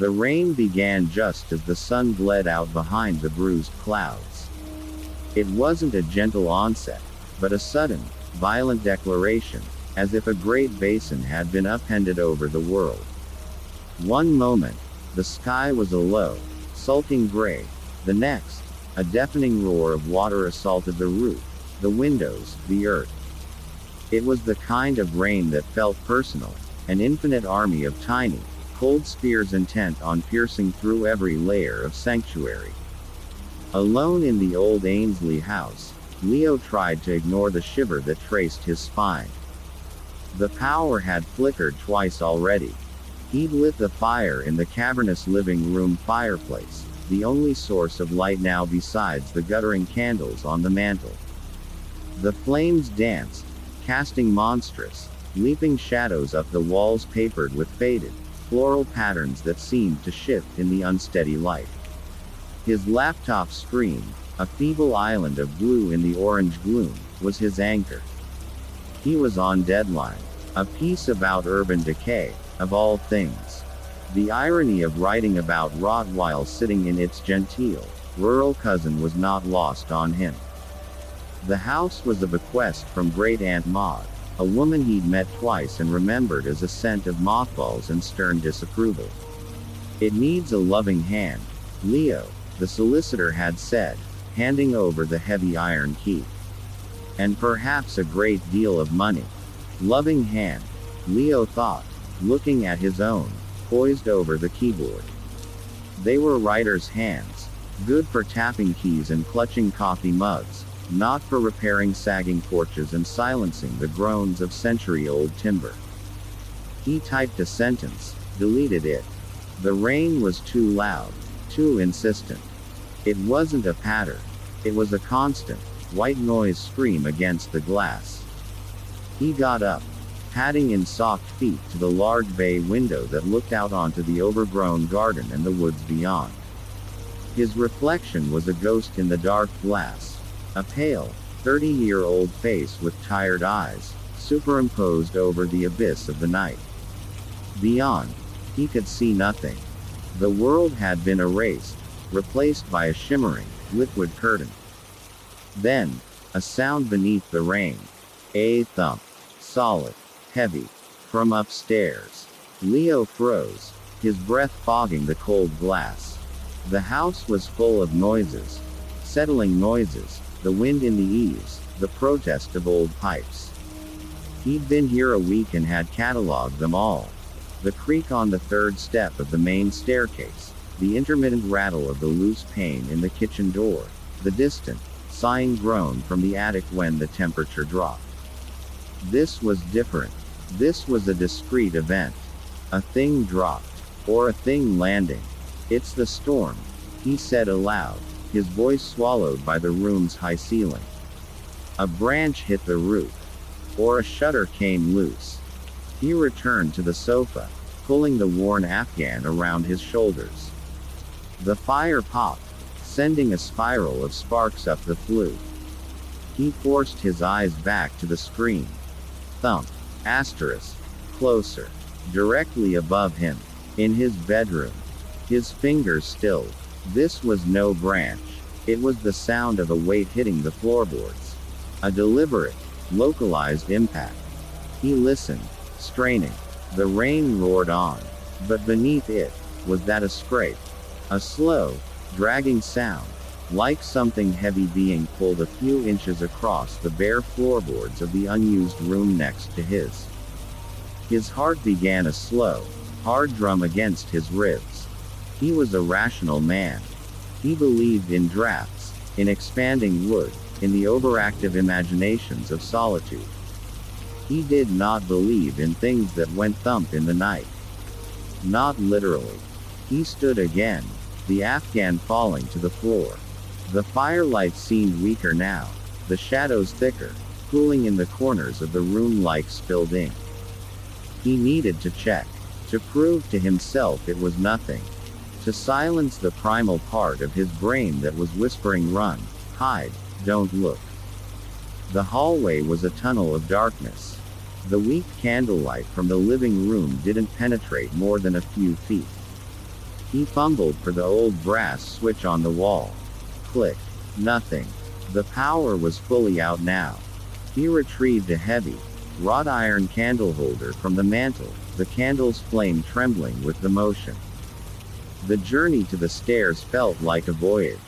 The rain began just as the sun bled out behind the bruised clouds. It wasn't a gentle onset, but a sudden, violent declaration, as if a great basin had been upended over the world. One moment, the sky was a low, sulking gray. The next, a deafening roar of water assaulted the roof, the windows, the earth. It was the kind of rain that felt personal, an infinite army of tiny, cold spears intent on piercing through every layer of sanctuary. Alone in the old Ainsley house, Leo tried to ignore the shiver that traced his spine. The power had flickered twice already. He'd lit the fire in the cavernous living room fireplace, the only source of light now besides the guttering candles on the mantel. The flames danced, casting monstrous, leaping shadows up the walls papered with faded, floral patterns that seemed to shift in the unsteady light. His laptop screen, a feeble island of blue in the orange gloom, was his anchor. He was on deadline. A piece about urban decay, of all things. The irony of writing about rot while sitting in its genteel, rural cousin was not lost on him. The house was a bequest from Great-Aunt Maud, a woman he'd met twice and remembered as a scent of mothballs and stern disapproval. It needs a loving hand, Leo, the solicitor had said, handing over the heavy iron key. And perhaps a great deal of money. Loving hand, Leo thought, looking at his own, poised over the keyboard. They were writer's hands, good for tapping keys and clutching coffee mugs, not for repairing sagging porches and silencing the groans of century-old timber. He typed a sentence, deleted it. The rain was too loud, too insistent. It wasn't a patter. It was a constant, white noise scream against the glass. He got up, padding in soft feet to the large bay window that looked out onto the overgrown garden and the woods beyond. His reflection was a ghost in the dark glass, a pale, 30-year-old face with tired eyes, superimposed over the abyss of the night. Beyond, he could see nothing. The world had been erased, replaced by a shimmering, liquid curtain. Then, a sound beneath the rain. A thump. Solid. Heavy. From upstairs. Leo froze, his breath fogging the cold glass. The house was full of noises. Settling noises, the wind in the eaves, the protest of old pipes. He'd been here a week and had catalogued them all. The creak on the third step of the main staircase, the intermittent rattle of the loose pane in the kitchen door, the distant, sighing groan from the attic when the temperature dropped. This was different. This was a discrete event. A thing dropped. Or a thing landing. It's the storm, he said aloud, his voice swallowed by the room's high ceiling. A branch hit the roof. Or a shutter came loose. He returned to the sofa, pulling the worn Afghan around his shoulders. The fire popped, sending a spiral of sparks up the flue. He forced his eyes back to the screen. Thump. Asterisk. Closer. Directly above him. In his bedroom. His fingers stilled. This was no branch. It was the sound of a weight hitting the floorboards. A deliberate, localized impact. He listened, straining. The rain roared on. But beneath it, was that a scrape? A slow, dragging sound, like something heavy being pulled a few inches across the bare floorboards of the unused room next to his. His heart began a slow, hard drum against his ribs. He was a rational man. He believed in drafts, in expanding wood, in the overactive imaginations of solitude. He did not believe in things that went thump in the night. Not literally. He stood again, the Afghan falling to the floor. The firelight seemed weaker now, the shadows thicker, cooling in the corners of the room like spilled ink. He needed to check, to prove to himself it was nothing, to silence the primal part of his brain that was whispering, run, hide, don't look. The hallway was a tunnel of darkness. The weak candlelight from the living room didn't penetrate more than a few feet. He fumbled for the old brass switch on the wall. Click. Nothing. The power was fully out now. He retrieved a heavy, wrought iron candle holder from the mantel, the candle's flame trembling with the motion. The journey to the stairs felt like a voyage.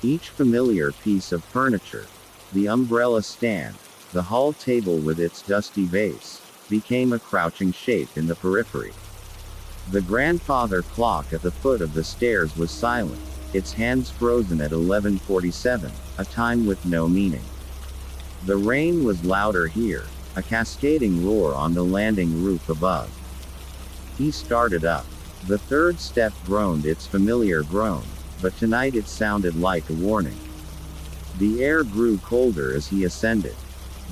Each familiar piece of furniture, the umbrella stand, the hall table with its dusty base, became a crouching shape in the periphery. The grandfather clock at the foot of the stairs was silent, its hands frozen at 11:47, a time with no meaning. The rain was louder here, a cascading roar on the landing roof above. He started up. The third step groaned its familiar groan, but tonight it sounded like a warning. The air grew colder as he ascended.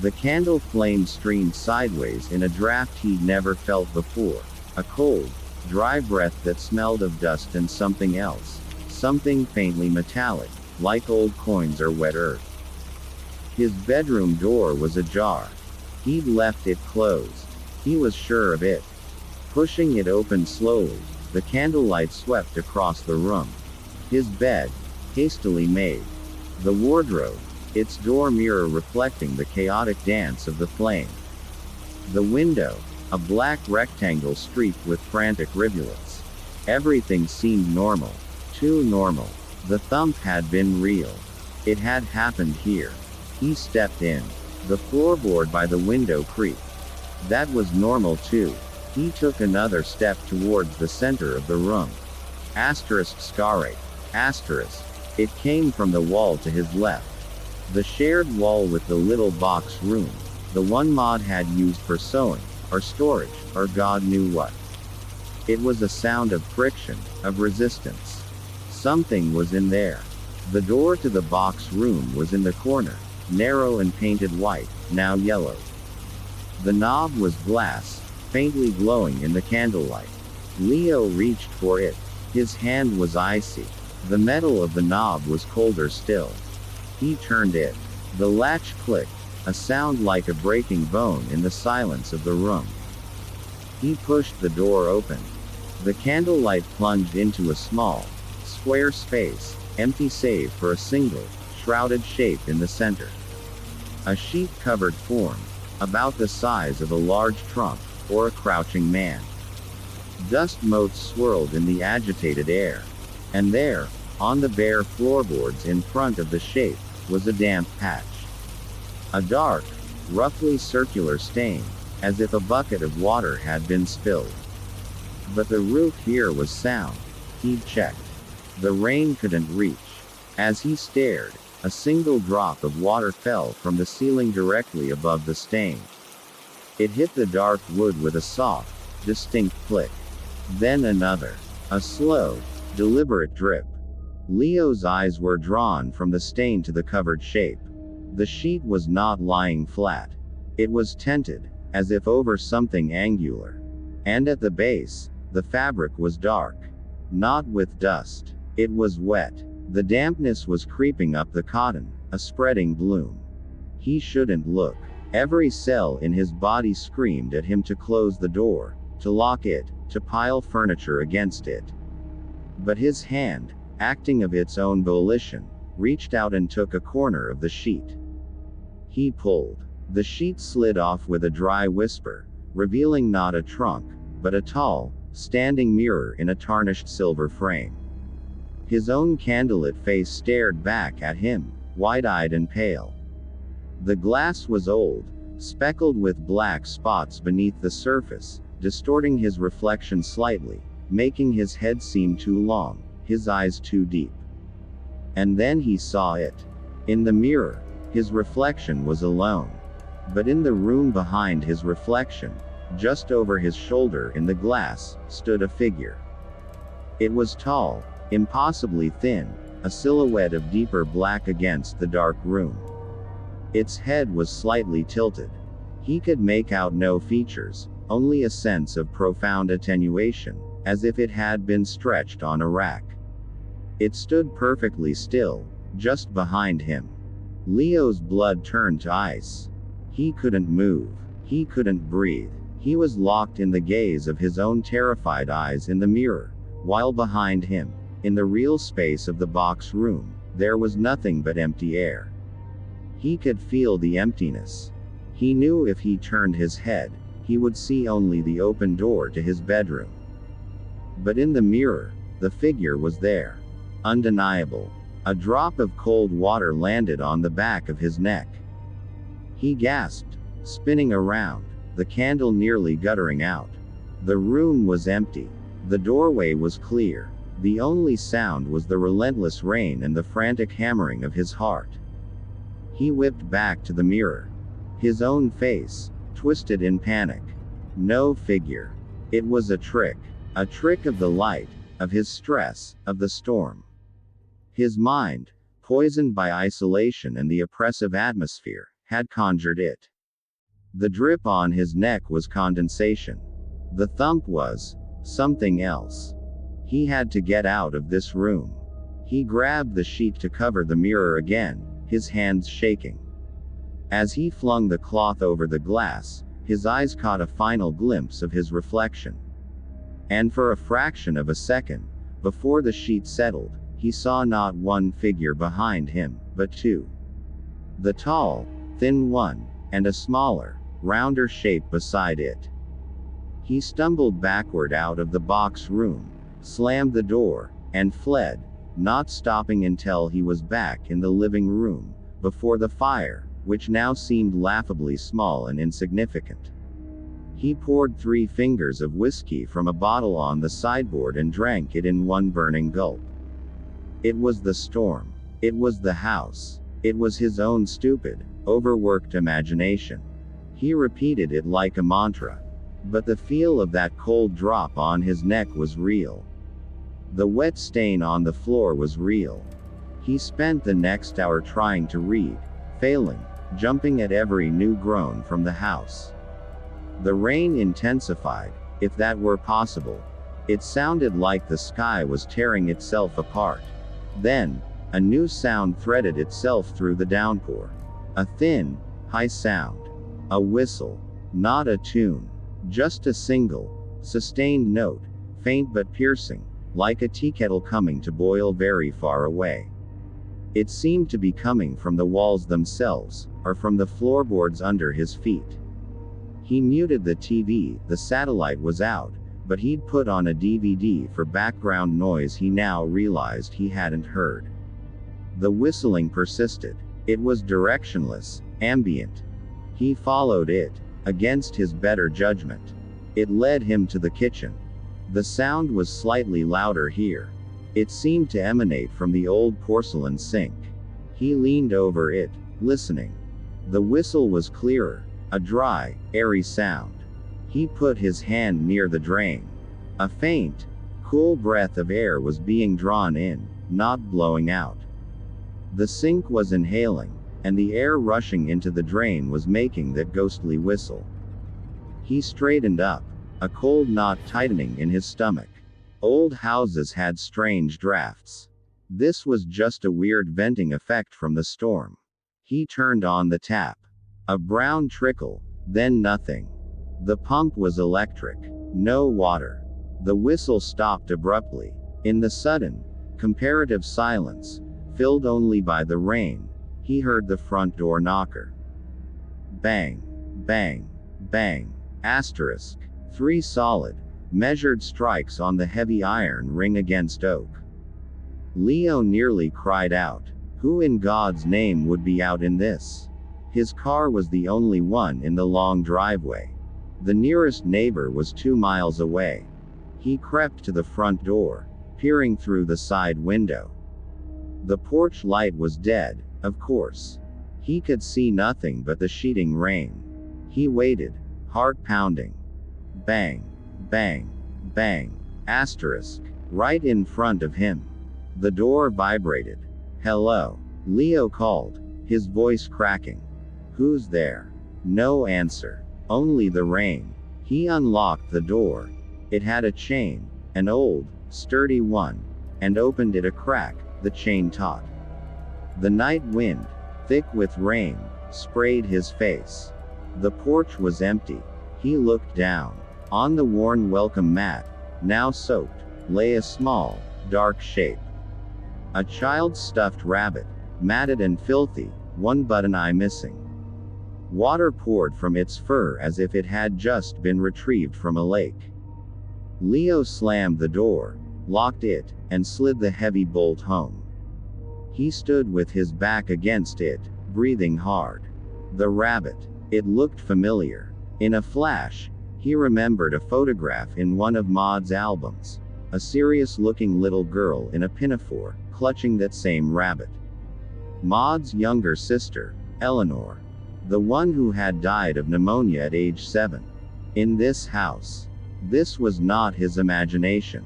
The candle flame streamed sideways in a draft he'd never felt before, a cold, dry breath that smelled of dust and something else, something faintly metallic, like old coins or wet earth. His bedroom door was ajar. He'd left it closed. He was sure of it. Pushing it open slowly, the candlelight swept across the room. His bed, hastily made. The wardrobe, its door mirror reflecting the chaotic dance of the flame. The window, a black rectangle streaked with frantic rivulets. Everything seemed normal. Too normal. The thump had been real. It had happened here. He stepped in. The floorboard by the window creaked. That was normal too. He took another step towards the center of the room. Asterisk scarate. Asterisk. It came from the wall to his left. The shared wall with the little box room. The one Maud had used for sewing, or storage, or God knew what. It was a sound of friction, of resistance. Something was in there. The door to the box room was in the corner, narrow and painted white, now yellow. The knob was glass, faintly glowing in the candlelight. Leo reached for it. His hand was icy. The metal of the knob was colder still. He turned it. The latch clicked, a sound like a breaking bone in the silence of the room. He pushed the door open. The candlelight plunged into a small, square space, empty save for a single, shrouded shape in the center. A sheet-covered form, about the size of a large trunk, or a crouching man. Dust motes swirled in the agitated air. And there, on the bare floorboards in front of the shape, was a damp patch. A dark, roughly circular stain, as if a bucket of water had been spilled. But the roof here was sound. He'd checked. The rain couldn't reach. As he stared, a single drop of water fell from the ceiling directly above the stain. It hit the dark wood with a soft, distinct click. Then another. A slow, deliberate drip. Leo's eyes were drawn from the stain to the covered shape. The sheet was not lying flat. It was tented, as if over something angular. And at the base, the fabric was dark. Not with dust. It was wet. The dampness was creeping up the cotton, a spreading bloom. He shouldn't look. Every cell in his body screamed at him to close the door, to lock it, to pile furniture against it. But his hand, acting of its own volition, reached out and took a corner of the sheet. He pulled. The sheet slid off with a dry whisper, revealing not a trunk, but a tall, standing mirror in a tarnished silver frame. His own candlelit face stared back at him, wide-eyed and pale. The glass was old, speckled with black spots beneath the surface, distorting his reflection slightly, making his head seem too long, his eyes too deep. And then he saw it. In the mirror, his reflection was alone. But in the room behind his reflection, just over his shoulder in the glass, stood a figure. It was tall, impossibly thin, a silhouette of deeper black against the dark room. Its head was slightly tilted. He could make out no features, only a sense of profound attenuation, as if it had been stretched on a rack. It stood perfectly still, just behind him. Leo's blood turned to ice. He couldn't move. He couldn't breathe. He was locked in the gaze of his own terrified eyes in the mirror, while behind him, in the real space of the box room, there was nothing but empty air. He could feel the emptiness. He knew if he turned his head, he would see only the open door to his bedroom. But in the mirror, the figure was there. Undeniable. A drop of cold water landed on the back of his neck. He gasped, spinning around, the candle nearly guttering out. The room was empty. The doorway was clear. The only sound was the relentless rain and the frantic hammering of his heart. He whipped back to the mirror. His own face, twisted in panic. No figure. It was a trick. A trick of the light, of his stress, of the storm. His mind, poisoned by isolation and the oppressive atmosphere, had conjured it. The drip on his neck was condensation. The thump was something else. He had to get out of this room. He grabbed the sheet to cover the mirror again, his hands shaking. As he flung the cloth over the glass, his eyes caught a final glimpse of his reflection. And for a fraction of a second, before the sheet settled, he saw not one figure behind him, but two. The tall, thin one, and a smaller, rounder shape beside it. He stumbled backward out of the box room, slammed the door, and fled, not stopping until he was back in the living room, before the fire, which now seemed laughably small and insignificant. He poured 3 fingers of whiskey from a bottle on the sideboard and drank it in one burning gulp. It was the storm. It was the house. It was his own stupid, overworked imagination. He repeated it like a mantra. But the feel of that cold drop on his neck was real. The wet stain on the floor was real. He spent the next hour trying to read, failing, jumping at every new groan from the house. The rain intensified, if that were possible. It sounded like the sky was tearing itself apart. Then, a new sound threaded itself through the downpour. A thin, high sound. A whistle. Not a tune. Just a single, sustained note, faint but piercing, like a teakettle coming to boil very far away. It seemed to be coming from the walls themselves, or from the floorboards under his feet. He muted the TV, the satellite was out, but he'd put on a DVD for background noise he now realized he hadn't heard. The whistling persisted. It was directionless, ambient. He followed it, against his better judgment. It led him to the kitchen. The sound was slightly louder here. It seemed to emanate from the old porcelain sink. He leaned over it, listening. The whistle was clearer, a dry, airy sound. He put his hand near the drain. A faint, cool breath of air was being drawn in, not blowing out. The sink was inhaling, and the air rushing into the drain was making that ghostly whistle. He straightened up, a cold knot tightening in his stomach. Old houses had strange drafts. This was just a weird venting effect from the storm. He turned on the tap. A brown trickle, then nothing. The pump was electric. No water. The whistle stopped abruptly. In the sudden, comparative silence, filled only by the rain, he heard the front door knocker. Bang, bang, bang, asterisk. 3 solid, measured strikes on the heavy iron ring against oak. Leo nearly cried out. Who in God's name would be out in this? His car was the only one in the long driveway. The nearest neighbor was 2 miles away. He crept to the front door, peering through the side window. The porch light was dead, of course. He could see nothing but the sheeting rain. He waited, heart pounding. Bang, bang, bang, asterisk, right in front of him. The door vibrated. Hello? Leo called, his voice cracking. Who's there? No answer. Only the rain. He unlocked the door. It had a chain, an old, sturdy one, and opened it a crack, the chain taut. The night wind, thick with rain, sprayed his face. The porch was empty. He looked down. On the worn welcome mat, now soaked, lay a small, dark shape. A child's stuffed rabbit, matted and filthy, one button eye missing. Water poured from its fur as if it had just been retrieved from a lake. Leo slammed the door, locked it, and slid the heavy bolt home. He stood with his back against it, breathing hard. The rabbit. It looked familiar. In a flash, he remembered a photograph in one of Maud's albums. A serious-looking little girl in a pinafore, clutching that same rabbit. Maud's younger sister, Eleanor. The one who had died of pneumonia at age 7. In this house. This was not his imagination.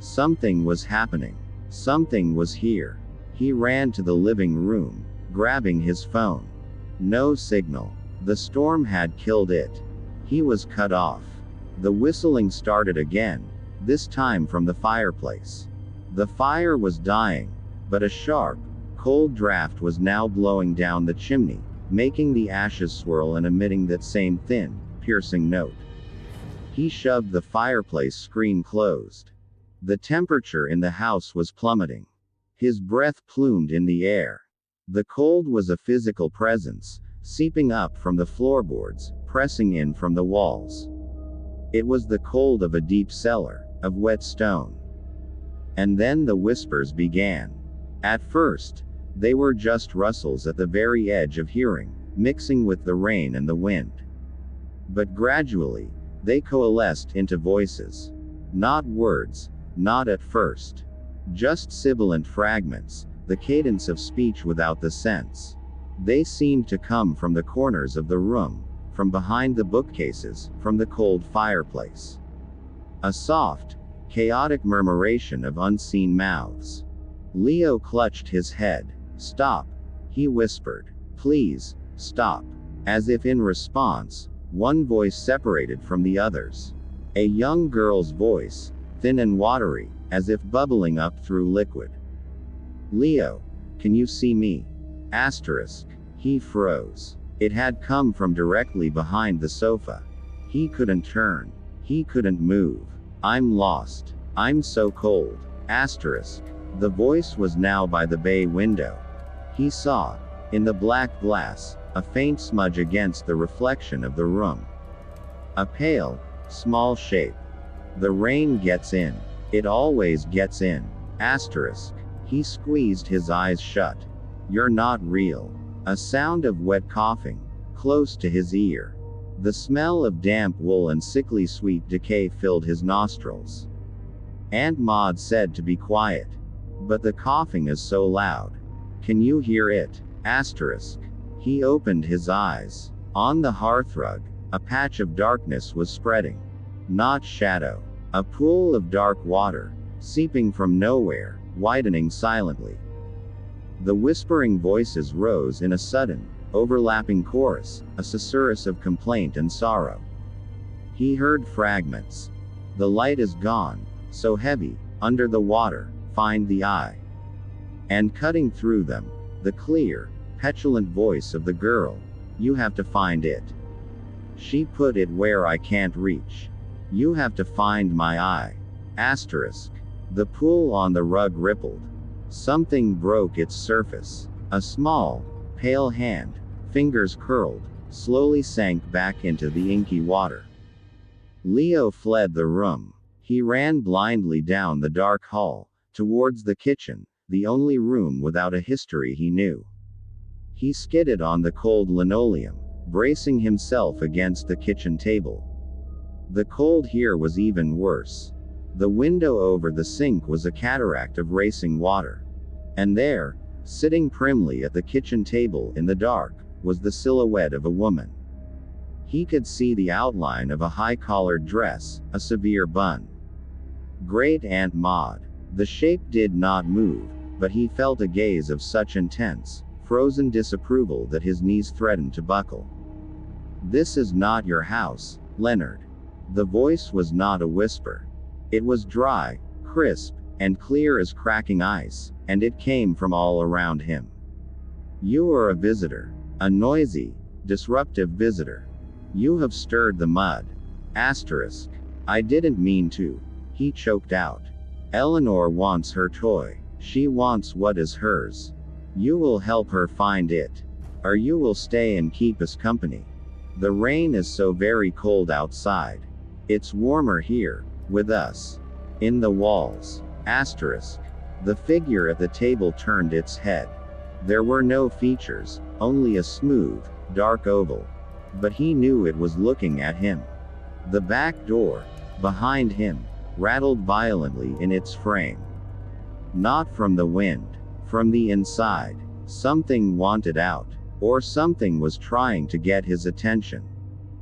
Something was happening. Something was here. He ran to the living room, grabbing his phone. No signal. The storm had killed it. He was cut off. The whistling started again, this time from the fireplace. The fire was dying, but a sharp, cold draft was now blowing down the chimney, making the ashes swirl and emitting that same thin, piercing note. He shoved the fireplace screen closed. The temperature in the house was plummeting. His breath plumed in the air. The cold was a physical presence, seeping up from the floorboards, pressing in from the walls. It was the cold of a deep cellar, of wet stone. And then the whispers began. At first, they were just rustles at the very edge of hearing, mixing with the rain and the wind. But gradually, they coalesced into voices. Not words, not at first. Just sibilant fragments, the cadence of speech without the sense. They seemed to come from the corners of the room, from behind the bookcases, from the cold fireplace. A soft, chaotic murmuration of unseen mouths. Leo clutched his head. Stop, he whispered. Please, stop. As if in response, one voice separated from the others. A young girl's voice, thin and watery, as if bubbling up through liquid. Leo, can you see me? Asterisk. He froze. It had come from directly behind the sofa. He couldn't turn. He couldn't move. I'm lost. I'm so cold. Asterisk. The voice was now by the bay window. He saw, in the black glass, a faint smudge against the reflection of the room. A pale, small shape. The rain gets in. It always gets in. Asterisk. He squeezed his eyes shut. You're not real. A sound of wet coughing, close to his ear. The smell of damp wool and sickly sweet decay filled his nostrils. Aunt Maud said to be quiet. But the coughing is so loud. Can you hear it? Asterisk. He opened his eyes. On the hearthrug, a patch of darkness was spreading. Not shadow. A pool of dark water, seeping from nowhere, widening silently. The whispering voices rose in a sudden, overlapping chorus, a susurrus of complaint and sorrow. He heard fragments. The light is gone, so heavy, under the water, find the eye. And cutting through them, the clear, petulant voice of the girl, you have to find it. She put it where I can't reach. You have to find my eye. Asterisk. The pool on the rug rippled. Something broke its surface. A small, pale hand, fingers curled, slowly sank back into the inky water. Leo fled the room. He ran blindly down the dark hall, towards the kitchen, the only room without a history he knew. He skidded on the cold linoleum, bracing himself against the kitchen table. The cold here was even worse. The window over the sink was a cataract of racing water. And there, sitting primly at the kitchen table in the dark, was the silhouette of a woman. He could see the outline of a high-collared dress, a severe bun. Great Aunt Maud. The shape did not move, but he felt a gaze of such intense, frozen disapproval that his knees threatened to buckle. This is not your house, Leonard. The voice was not a whisper. It was dry, crisp, and clear as cracking ice, and it came from all around him. You are a visitor. A noisy, disruptive visitor. You have stirred the mud. Asterisk. I didn't mean to. He choked out. Eleanor wants her toy. She wants what is hers. You will help her find it. Or you will stay and keep us company. The rain is so very cold outside. It's warmer here, with us. In the walls. Asterisk. The figure at the table turned its head. There were no features, only a smooth, dark oval. But he knew it was looking at him. The back door, behind him, rattled violently in its frame. Not from the wind. From the inside. Something wanted out. Or something was trying to get his attention.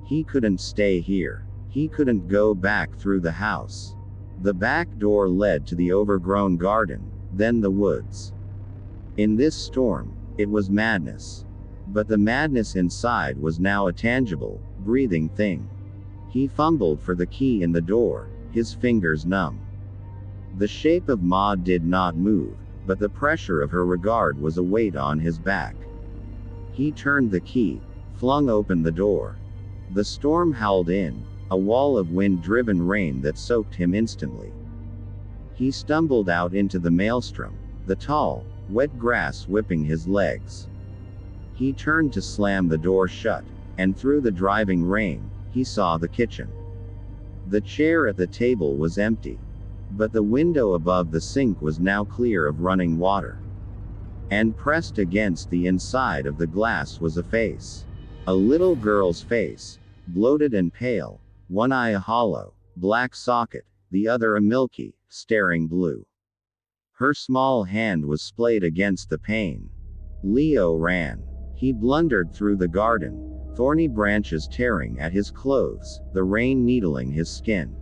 He couldn't stay here. He couldn't go back through the house. The back door led to the overgrown garden, then the woods. In this storm, it was madness. But the madness inside was now a tangible, breathing thing. He fumbled for the key in the door, his fingers numb. The shape of Maud did not move, but the pressure of her regard was a weight on his back. He turned the key, flung open the door. The storm howled in, a wall of wind-driven rain that soaked him instantly. He stumbled out into the maelstrom, the tall, wet grass whipping his legs. He turned to slam the door shut, and through the driving rain, he saw the kitchen. The chair at the table was empty. But the window above the sink was now clear of running water. And pressed against the inside of the glass was a face. A little girl's face, bloated and pale, one eye a hollow, black socket, the other a milky, staring blue. Her small hand was splayed against the pane. Leo ran. He blundered through the garden, thorny branches tearing at his clothes, the rain needling his skin.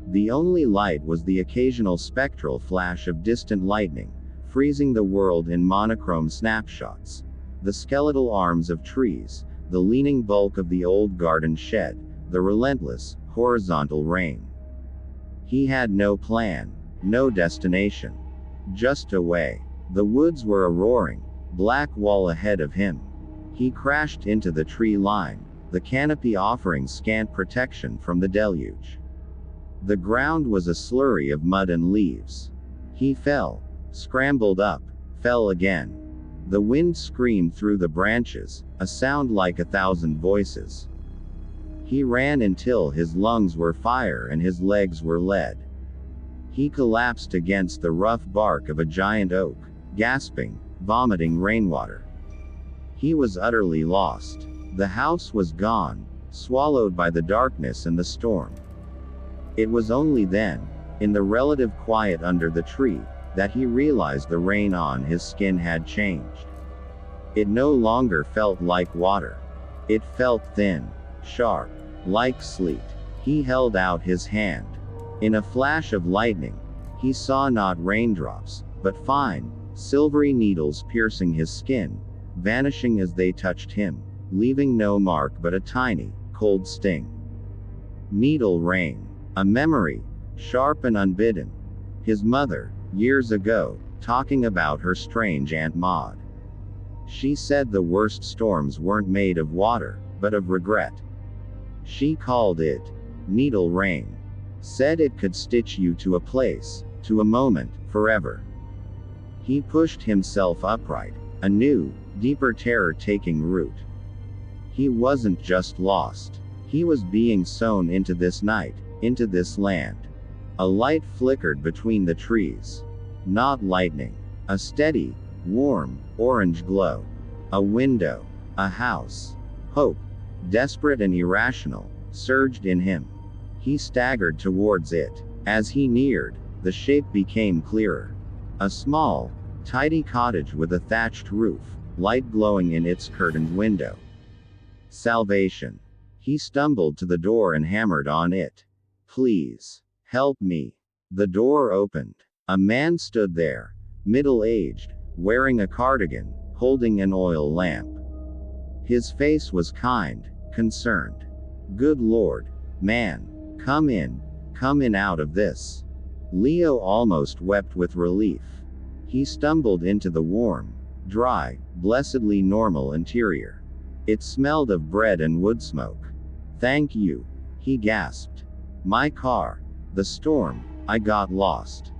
The only light was the occasional spectral flash of distant lightning, freezing the world in monochrome snapshots. The skeletal arms of trees, the leaning bulk of the old garden shed, the relentless, horizontal rain. He had no plan, no destination. Just a way. The woods were a roaring, black wall ahead of him. He crashed into the tree line, the canopy offering scant protection from the deluge. The ground was a slurry of mud and leaves. He fell, scrambled up, fell again. The wind screamed through the branches, a sound like 1,000 voices. He ran until his lungs were fire and his legs were lead. He collapsed against the rough bark of a giant oak, gasping, vomiting rainwater. He was utterly lost. The house was gone, swallowed by the darkness and the storm. It was only then, in the relative quiet under the tree, that he realized the rain on his skin had changed. It no longer felt like water. It felt thin, sharp, like sleet. He held out his hand. In a flash of lightning, he saw not raindrops, but fine, silvery needles piercing his skin, vanishing as they touched him, leaving no mark but a tiny, cold sting. Needle rain. A memory, sharp and unbidden. His mother, years ago, talking about her strange Aunt Maud. She said the worst storms weren't made of water, but of regret. She called it needle rain. Said it could stitch you to a place, to a moment, forever. He pushed himself upright, a new, deeper terror taking root. He wasn't just lost. He was being sown into this night, into this land. A light flickered between the trees. Not lightning. A steady, warm, orange glow. A window. A house. Hope, desperate and irrational, surged in him. He staggered towards it. As he neared, the shape became clearer. A small, tidy cottage with a thatched roof, light glowing in its curtained window. Salvation. He stumbled to the door and hammered on it. Please. Help me. The door opened. A man stood there, middle-aged, wearing a cardigan, holding an oil lamp. His face was kind, concerned. Good Lord, man. Come in out of this. Leo almost wept with relief. He stumbled into the warm, dry, blessedly normal interior. It smelled of bread and wood smoke. Thank you. He gasped. My car. The storm. I got lost.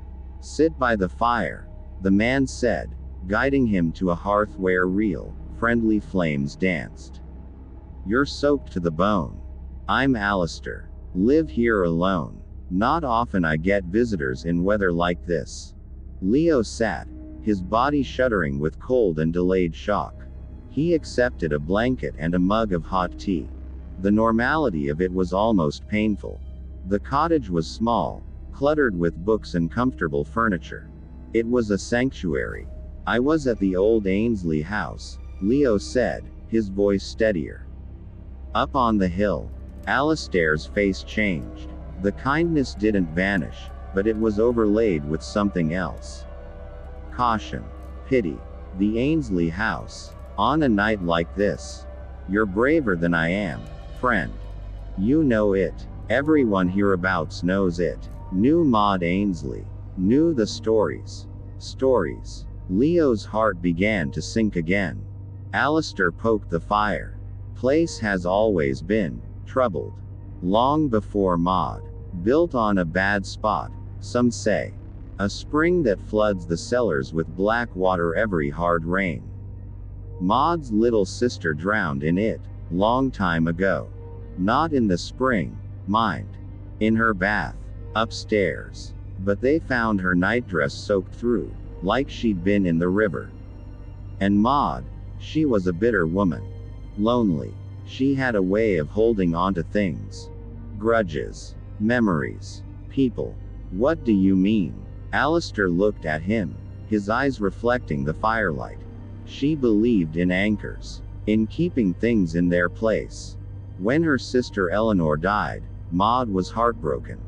Sit by the fire, the man said, guiding him to a hearth where real, friendly flames danced. You're soaked to the bone. I'm Alistair. Live here alone. Not often I get visitors in weather like this. Leo sat, his body shuddering with cold and delayed shock. He accepted a blanket and a mug of hot tea. The normality of it was almost painful. The cottage was small, cluttered with books and comfortable furniture. It was a sanctuary. I was at the old Ainsley house, Leo said, his voice steadier. Up on the hill. Alistair's face changed. The kindness didn't vanish, but it was overlaid with something else. Caution. Pity. The Ainsley house. On a night like this. You're braver than I am, friend. You know it. Everyone hereabouts knows it. Knew Maud Ainsley. Knew the stories. Stories. Leo's heart began to sink again. Alistair poked the fire. Place has always been troubled. Long before Maud. Built on a bad spot, some say. A spring that floods the cellars with black water every hard rain. Maud's little sister drowned in it, long time ago. Not in the spring, mind. In her bath, upstairs. But they found her nightdress soaked through, like she'd been in the river. And Maud, she was a bitter woman. Lonely. She had a way of holding on to things. Grudges. Memories. People. What do you mean? Alistair looked at him, his eyes reflecting the firelight. She believed in anchors. In keeping things in their place. When her sister Eleanor died, Maud was heartbroken.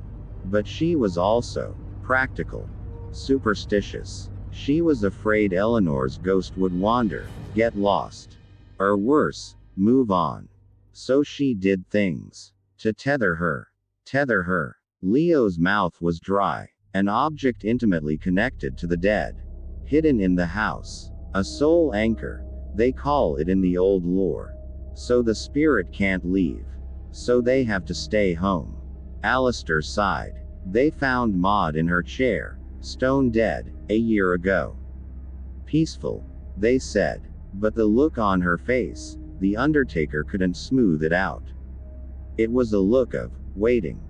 But she was also practical. Superstitious. She was afraid Eleanor's ghost would wander, get lost. Or worse, move on. So she did things. To tether her. Tether her. Leo's mouth was dry. An object intimately connected to the dead. Hidden in the house. A soul anchor, they call it in the old lore. So the spirit can't leave. So they have to stay home. Alistair sighed. They found Maud in her chair, stone dead, a year ago. Peaceful, they said. But the look on her face, the undertaker couldn't smooth it out. It was a look of waiting.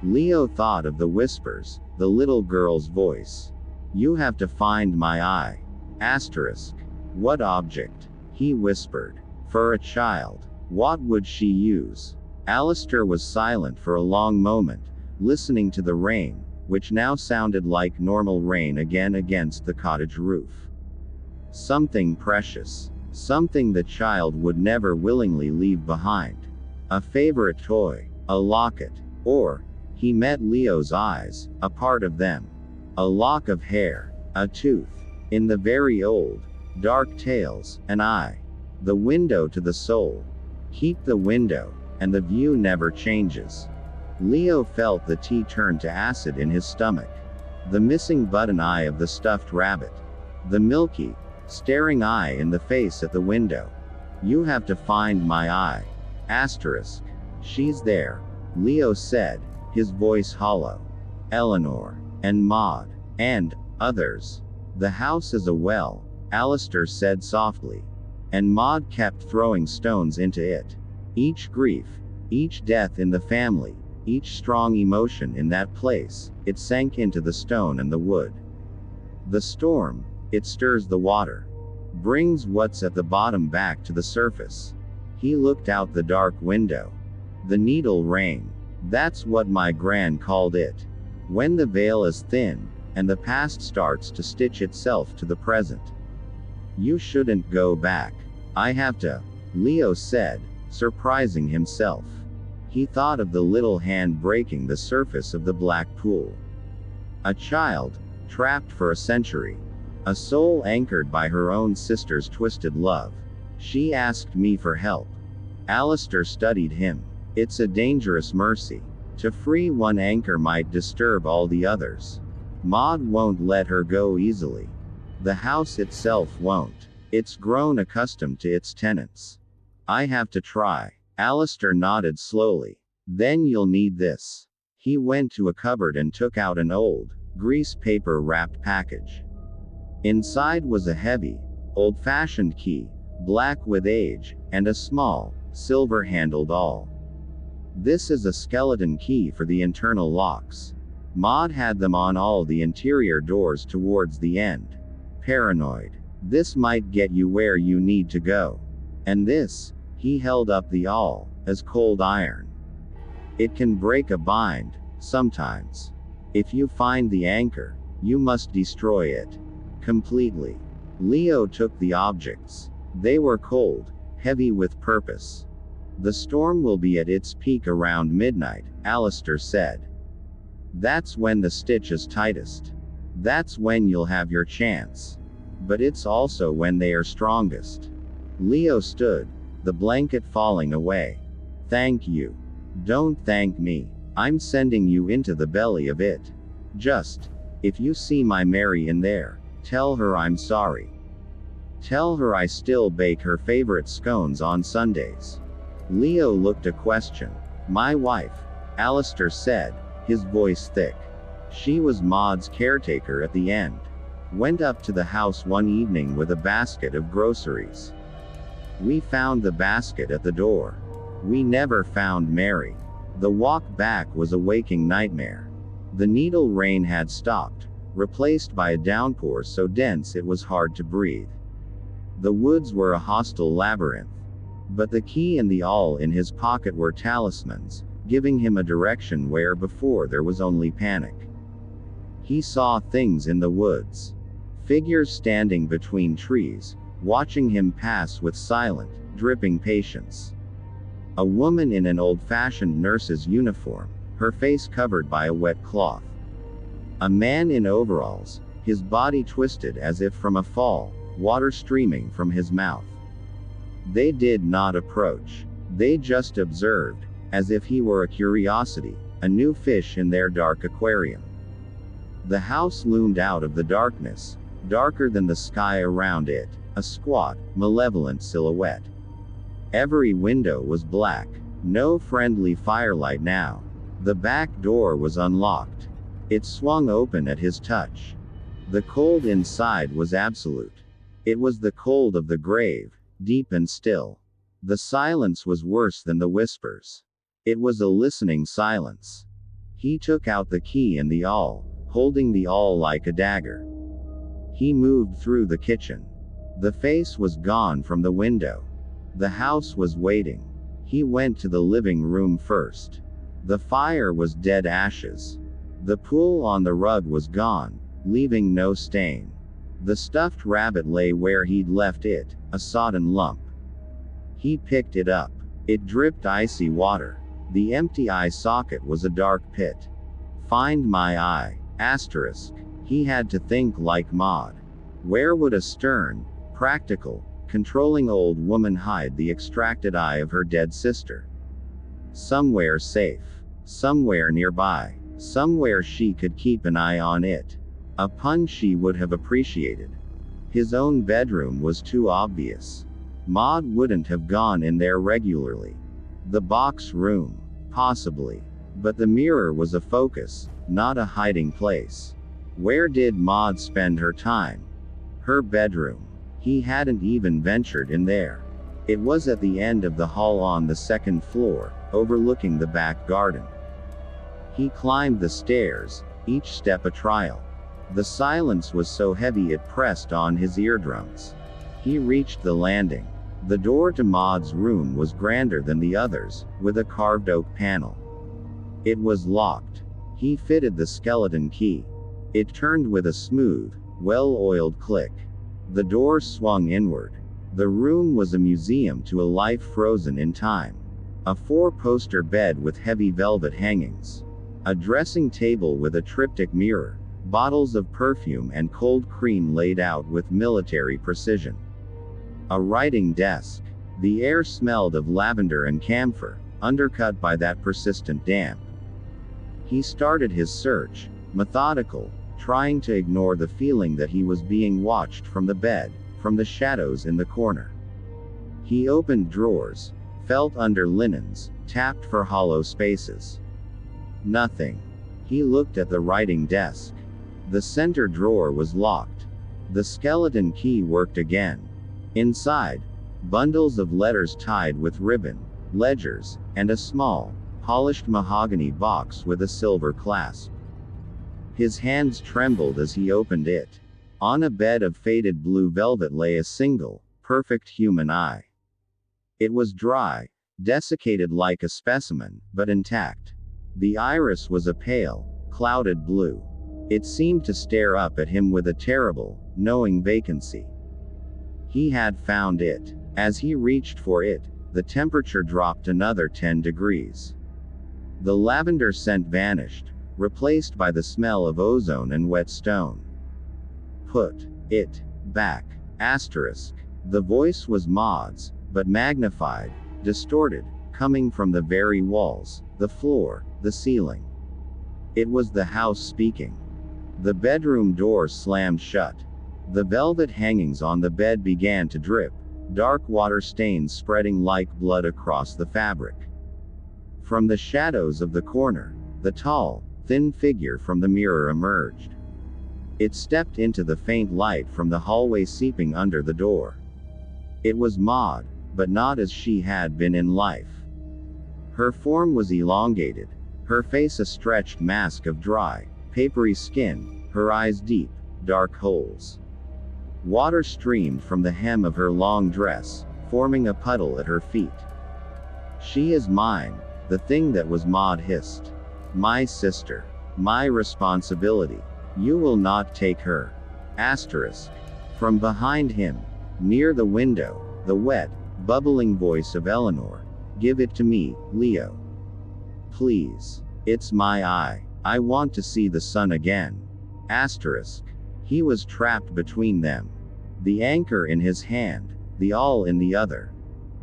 Leo thought of the whispers, the little girl's voice. You have to find my eye. Asterisk. What object? He whispered. For a child. What would she use? Alistair was silent for a long moment, listening to the rain, which now sounded like normal rain again against the cottage roof. Something precious. Something the child would never willingly leave behind. A favorite toy. A locket. Or, he met Leo's eyes, a part of them. A lock of hair. A tooth. In the very old, dark tales, an eye. The window to the soul. Keep the window, and the view never changes. Leo felt the tea turn to acid in his stomach. The missing button eye of the stuffed rabbit. The milky, staring eye in the face at the window. You have to find my eye. Asterisk. She's there, Leo said, his voice hollow. Eleanor. And Maud. And others. The house is a well, Alistair said softly. And Maud kept throwing stones into it. Each grief, each death in the family, each strong emotion in that place, it sank into the stone and the wood. The storm, it stirs the water. Brings what's at the bottom back to the surface. He looked out the dark window. The needle rain. That's what my gran called it. When the veil is thin, and the past starts to stitch itself to the present. You shouldn't go back. I have to, Leo said, surprising himself. He thought of the little hand breaking the surface of the black pool. A child, trapped for a century. A soul anchored by her own sister's twisted love. She asked me for help. Alistair studied him. It's a dangerous mercy. To free one anchor might disturb all the others. Maud won't let her go easily. The house itself won't. It's grown accustomed to its tenants. I have to try. Alistair nodded slowly. Then you'll need this. He went to a cupboard and took out an old, grease paper wrapped package. Inside was a heavy, old-fashioned key, black with age, and a small, silver-handled awl. This is a skeleton key for the internal locks. Maud had them on all the interior doors towards the end. Paranoid. This might get you where you need to go. And this, he held up the awl, as cold iron. It can break a bind, sometimes. If you find the anchor, you must destroy it. Completely. Leo took the objects. They were cold, heavy with purpose. The storm will be at its peak around midnight, Alistair said. That's when the stitch is tightest. That's when you'll have your chance. But it's also when they are strongest. Leo stood, the blanket falling away. Thank you. Don't thank me. I'm sending you into the belly of it. Just, if you see my Mary in there, tell her I'm sorry. Tell her I still bake her favorite scones on Sundays. Leo looked a question. My wife, Alistair said, his voice thick. She was Maud's caretaker at the end. Went up to the house one evening with a basket of groceries. We found the basket at the door. We never found Mary. The walk back was a waking nightmare. The needle rain had stopped, replaced by a downpour so dense it was hard to breathe. The woods were a hostile labyrinth. But the key and the awl in his pocket were talismans, giving him a direction where before there was only panic. He saw things in the woods. Figures standing between trees, watching him pass with silent, dripping patience. A woman in an old-fashioned nurse's uniform, her face covered by a wet cloth. A man in overalls, his body twisted as if from a fall, water streaming from his mouth. They did not approach. They just observed, as if he were a curiosity, a new fish in their dark aquarium. The house loomed out of the darkness, darker than the sky around it, a squat, malevolent silhouette. Every window was black, no friendly firelight now. The back door was unlocked. It swung open at his touch. The cold inside was absolute. It was the cold of the grave, deep and still. The silence was worse than the whispers. It was a listening silence. He took out the key and the awl, holding the awl like a dagger. He moved through the kitchen. The face was gone from the window. The house was waiting. He went to the living room first. The fire was dead ashes. The pool on the rug was gone, leaving no stain. The stuffed rabbit lay where he'd left it, a sodden lump. He picked it up. It dripped icy water. The empty eye socket was a dark pit. Find my eye. Asterisk. He had to think like Maud. Where would a stern, practical, controlling old woman hide the extracted eye of her dead sister? Somewhere safe. Somewhere nearby. Somewhere she could keep an eye on it. A pun she would have appreciated. His own bedroom was too obvious. Maud wouldn't have gone in there regularly. The box room, possibly. But the mirror was a focus, not a hiding place. Where did Maud spend her time? Her bedroom. He hadn't even ventured in there. It was at the end of the hall on the second floor, overlooking the back garden. He climbed the stairs, each step a trial. The silence was so heavy it pressed on his eardrums. He reached the landing. The door to Maud's room was grander than the others, with a carved oak panel. It was locked. He fitted the skeleton key. It turned with a smooth, well-oiled click. The door swung inward. The room was a museum to a life frozen in time. A four-poster bed with heavy velvet hangings. A dressing table with a triptych mirror. Bottles of perfume and cold cream laid out with military precision. A writing desk. The air smelled of lavender and camphor, undercut by that persistent damp. He started his search, methodical, trying to ignore the feeling that he was being watched from the bed, from the shadows in the corner. He opened drawers, felt under linens, tapped for hollow spaces. Nothing. He looked at the writing desk. The center drawer was locked. The skeleton key worked again. Inside, bundles of letters tied with ribbon, ledgers, and a small, polished mahogany box with a silver clasp. His hands trembled as he opened it. On a bed of faded blue velvet lay a single, perfect human eye. It was dry, desiccated like a specimen, but intact. The iris was a pale, clouded blue. It seemed to stare up at him with a terrible, knowing vacancy. He had found it. As he reached for it, the temperature dropped another 10 degrees. The lavender scent vanished, replaced by the smell of ozone and wet stone. Put it back. Asterisk. The voice was Maud's, but magnified, distorted, coming from the very walls, the floor, the ceiling. It was the house speaking. The bedroom door slammed shut. The velvet hangings on the bed began to drip, dark water stains spreading like blood across the fabric. From the shadows of the corner, the tall, thin figure from the mirror emerged. It stepped into the faint light from the hallway seeping under the door. It was Maud, but not as she had been in life. Her form was elongated, her face a stretched mask of dry, papery skin, her eyes deep, dark holes. Water streamed from the hem of her long dress, forming a puddle at her feet. "She is mine," the thing that was Maud hissed. "My sister. My responsibility. You will not take her." Asterisk. From behind him, near the window, the wet, bubbling voice of Eleanor. "Give it to me, Leo. Please. It's my eye. I want to see the sun again." Asterisk. He was trapped between them. The anchor in his hand, the awl in the other.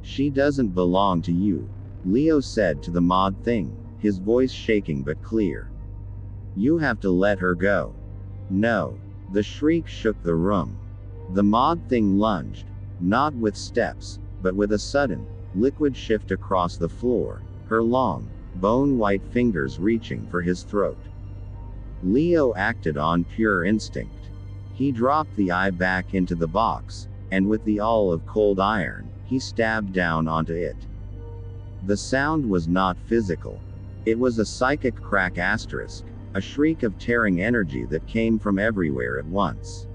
"She doesn't belong to you," Leo said to the Maud thing, his voice shaking but clear. "You have to let her go." "No." The shriek shook the room. The Maud thing lunged, not with steps, but with a sudden, liquid shift across the floor, her long, bone-white fingers reaching for his throat. Leo acted on pure instinct. He dropped the eye back into the box, and with the awl of cold iron, he stabbed down onto it. The sound was not physical. It was a psychic crack asterisk, a shriek of tearing energy that came from everywhere at once.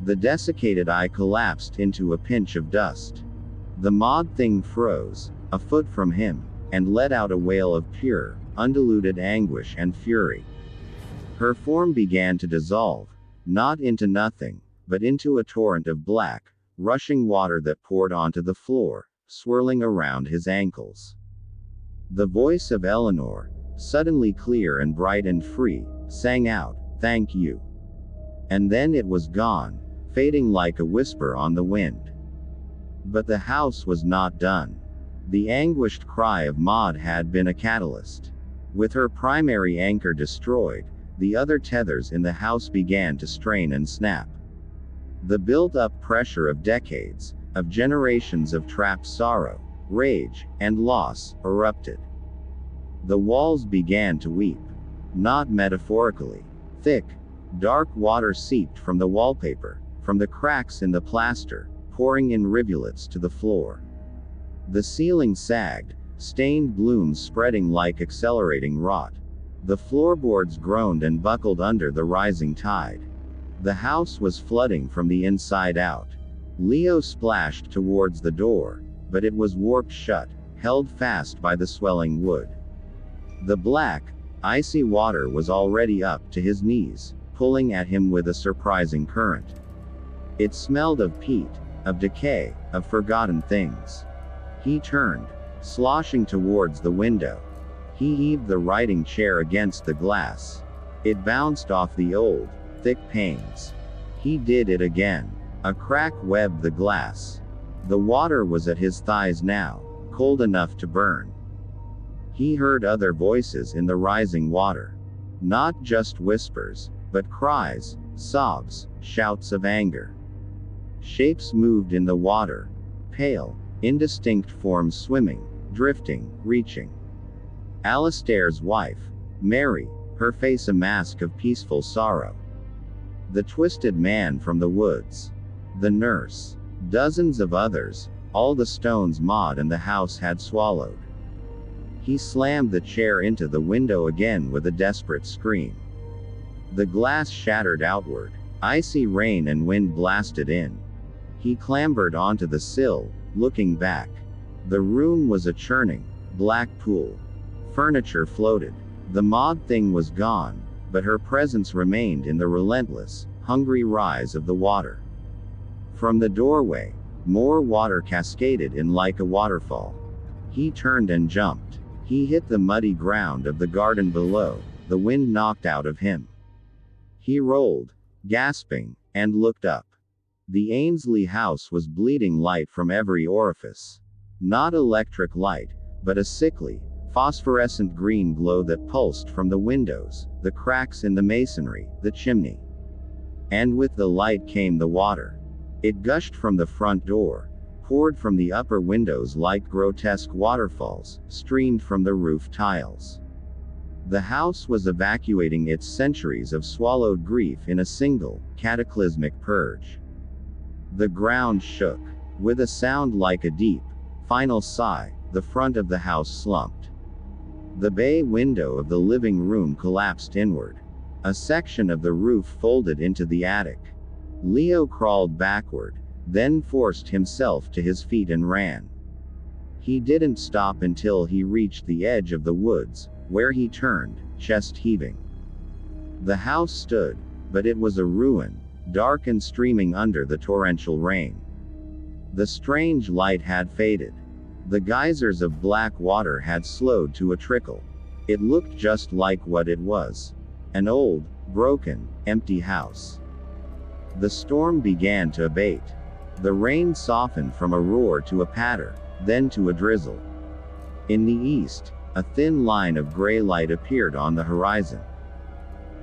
The desiccated eye collapsed into a pinch of dust. The Maud thing froze, a foot from him, and let out a wail of pure, undiluted anguish and fury. Her form began to dissolve, not into nothing, but into a torrent of black, rushing water that poured onto the floor, swirling around his ankles. The voice of Eleanor, suddenly clear and bright and free, sang out, "Thank you." And then it was gone, fading like a whisper on the wind. But the house was not done. The anguished cry of Maud had been a catalyst. With her primary anchor destroyed, the other tethers in the house began to strain and snap. The built-up pressure of decades, of generations of trapped sorrow, rage, and loss, erupted. The walls began to weep. Not metaphorically. Thick, dark water seeped from the wallpaper, from the cracks in the plaster, pouring in rivulets to the floor. The ceiling sagged, stained blooms spreading like accelerating rot. The floorboards groaned and buckled under the rising tide. The house was flooding from the inside out. Leo splashed towards the door, but it was warped shut, held fast by the swelling wood. The black, icy water was already up to his knees, pulling at him with a surprising current. It smelled of peat, of decay, of forgotten things. He turned, sloshing towards the window. He heaved the writing chair against the glass. It bounced off the old, thick panes. He did it again. A crack webbed the glass. The water was at his thighs now, cold enough to burn. He heard other voices in the rising water. Not just whispers, but cries, sobs, shouts of anger. Shapes moved in the water. Pale, indistinct forms swimming, drifting, reaching. Alistair's wife, Mary, her face a mask of peaceful sorrow. The twisted man from the woods. The nurse. Dozens of others, all the stones Maud and the house had swallowed. He slammed the chair into the window again with a desperate scream. The glass shattered outward. Icy rain and wind blasted in. He clambered onto the sill, looking back. The room was a churning, black pool. Furniture floated. The Maud thing was gone, but her presence remained in the relentless, hungry rise of the water. From the doorway, more water cascaded in like a waterfall. He turned and jumped. He hit the muddy ground of the garden below, the wind knocked out of him. He rolled, gasping, and looked up. The Ainsley house was bleeding light from every orifice. Not electric light, but a sickly, phosphorescent green glow that pulsed from the windows, the cracks in the masonry, the chimney. And with the light came the water. It gushed from the front door, poured from the upper windows like grotesque waterfalls, streamed from the roof tiles. The house was evacuating its centuries of swallowed grief in a single, cataclysmic purge. The ground shook. With a sound like a deep, final sigh, the front of the house slumped. The bay window of the living room collapsed inward. A section of the roof folded into the attic. Leo crawled backward, then forced himself to his feet and ran. He didn't stop until he reached the edge of the woods, where he turned, chest heaving. The house stood, but it was a ruin, dark and streaming under the torrential rain. The strange light had faded. The geysers of black water had slowed to a trickle. It looked just like what it was. An old, broken, empty house. The storm began to abate. The rain softened from a roar to a patter, then to a drizzle. In the east, a thin line of gray light appeared on the horizon.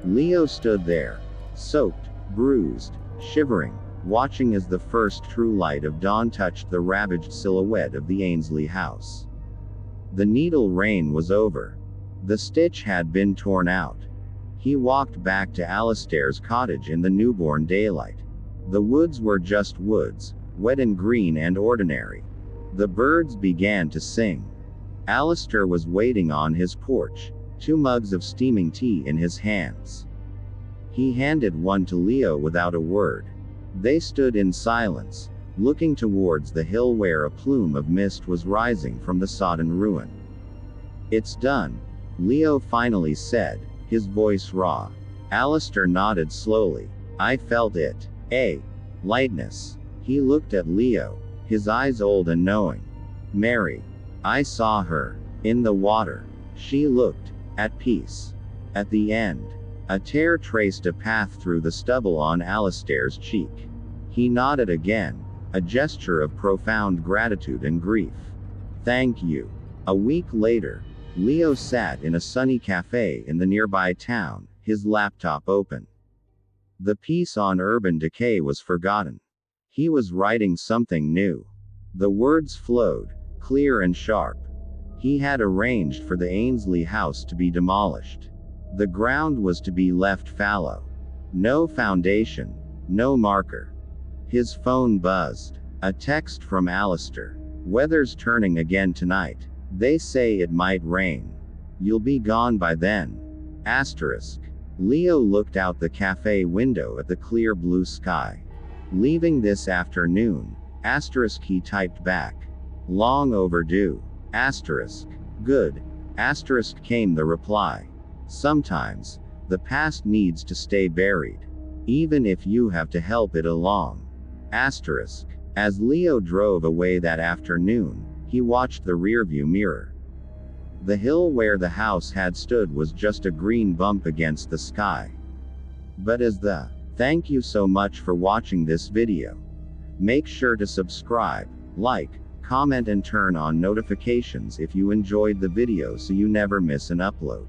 Leo stood there, soaked, bruised, shivering, watching as the first true light of dawn touched the ravaged silhouette of the Ainsley house. The needle rain was over. The stitch had been torn out. He walked back to Alistair's cottage in the newborn daylight. The woods were just woods, wet and green and ordinary. The birds began to sing. Alistair was waiting on his porch, 2 mugs of steaming tea in his hands. He handed one to Leo without a word. They stood in silence, looking towards the hill where a plume of mist was rising from the sodden ruin. "It's done," Leo finally said, his voice raw. Alistair nodded slowly. "I felt it. Lightness." He looked at Leo, his eyes old and knowing. "Mary. I saw her. In the water. She looked at peace." At the end, a tear traced a path through the stubble on Alistair's cheek. He nodded again, a gesture of profound gratitude and grief. "Thank you." A week later, Leo sat in a sunny cafe in the nearby town, his laptop open. The piece on urban decay was forgotten. He was writing something new. The words flowed, clear and sharp. He had arranged for the Ainsley house to be demolished. The ground was to be left fallow. No foundation, no marker. His phone buzzed. A text from Alistair. "Weather's turning again tonight. They say it might rain. You'll be gone by then. Asterisk." Leo looked out the cafe window at the clear blue sky. "Leaving this afternoon." Asterisk, he typed back. "Long overdue." Asterisk. "Good." Asterisk came the reply. "Sometimes, the past needs to stay buried. Even if you have to help it along." Asterisk. As Leo drove away that afternoon, he watched the rearview mirror. The hill where the house had stood was just a green bump against the sky. But as the thank you so much for watching this video. Make sure to subscribe, like, comment and turn on notifications if you enjoyed the video so you never miss an upload.